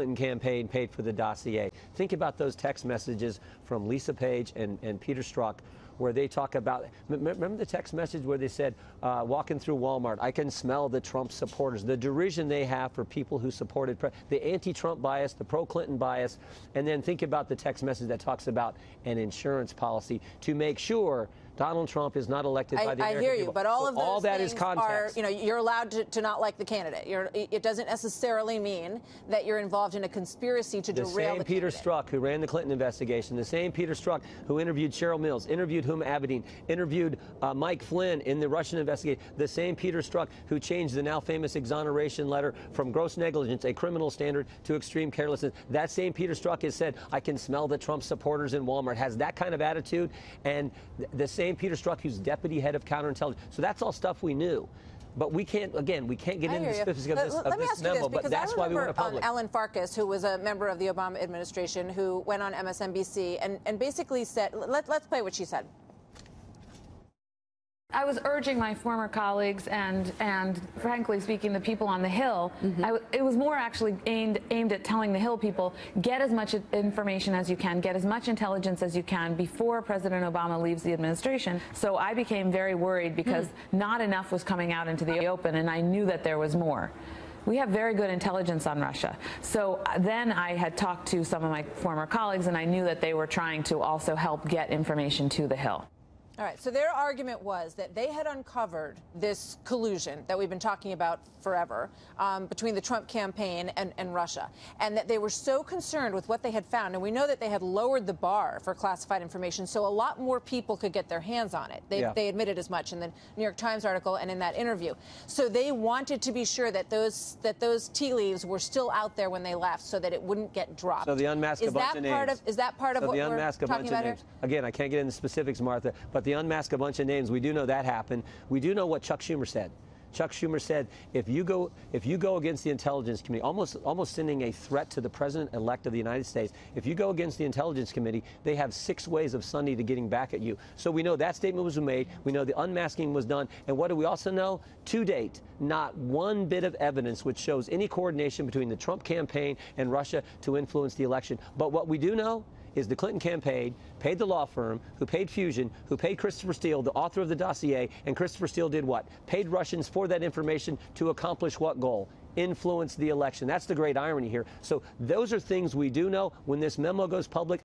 Clinton campaign paid for the dossier. Think about those text messages from Lisa Page and Peter Strzok, where they talk about, remember the text message where they said, walking through Walmart, I can smell the Trump supporters, the derision they have for people who supported, the anti-Trump bias, the pro-Clinton bias, and then think about the text message that talks about an insurance policy to make sure Donald Trump is not elected by the American people. I hear you, people. but all of those all that things is context. are, you're allowed to not like the candidate. It doesn't necessarily mean that you're involved in a conspiracy to derail the candidate. The same Peter Strzok who ran the Clinton investigation, the same Peter Strzok who interviewed Cheryl Mills, interviewed Huma Abedin, interviewed Mike Flynn in the Russian investigation, the same Peter Strzok who changed the now famous exoneration letter from gross negligence, a criminal standard, to extreme carelessness. That same Peter Strzok has said, I can smell the Trump supporters in Walmart, has that kind of attitude, and the same Peter Strzok who's deputy head of counterintelligence. So that's all stuff we knew. But we can't, again, we can't get into the specifics of this memo, but that's why we want a public. Alan Farkas, who was a member of the Obama administration, who went on MSNBC and basically said, let's play what she said. I was urging my former colleagues and frankly speaking, the people on the Hill, it was more actually aimed at telling the Hill people, get as much information as you can, get as much intelligence as you can before President Obama leaves the administration. So I became very worried because not enough was coming out into the open, and I knew that there was more. We have very good intelligence on Russia. So then I had talked to some of my former colleagues, and I knew that they were trying to also help get information to the Hill. All right, so their argument was that they had uncovered this collusion that we've been talking about forever between the Trump campaign and Russia, and that they were so concerned with what they had found, and we know that they had lowered the bar for classified information so a lot more people could get their hands on it. They admitted as much in the New York Times article and in that interview. So they wanted to be sure that those tea leaves were still out there when they left so that it wouldn't get dropped. So they unmasked a bunch of names. Is that part of what we're talking about here? Again, I can't get into specifics, Martha, but they unmask a bunch of names. We do know that happened. We do know what Chuck Schumer said. Chuck Schumer said, if you go against the intelligence committee, almost sending a threat to the president-elect of the United States, if you go against the intelligence committee, they have 6 ways of Sunday to getting back at you. So we know that statement was made. We know the unmasking was done. And what do we also know? To date, not one bit of evidence which shows any coordination between the Trump campaign and Russia to influence the election. But what we do know is the Clinton campaign paid the law firm who paid Fusion, who paid Christopher Steele, the author of the dossier, and Christopher Steele did what? Paid Russians for that information to accomplish what goal? Influence the election. That's the great irony here. So those are things we do know. When this memo goes public,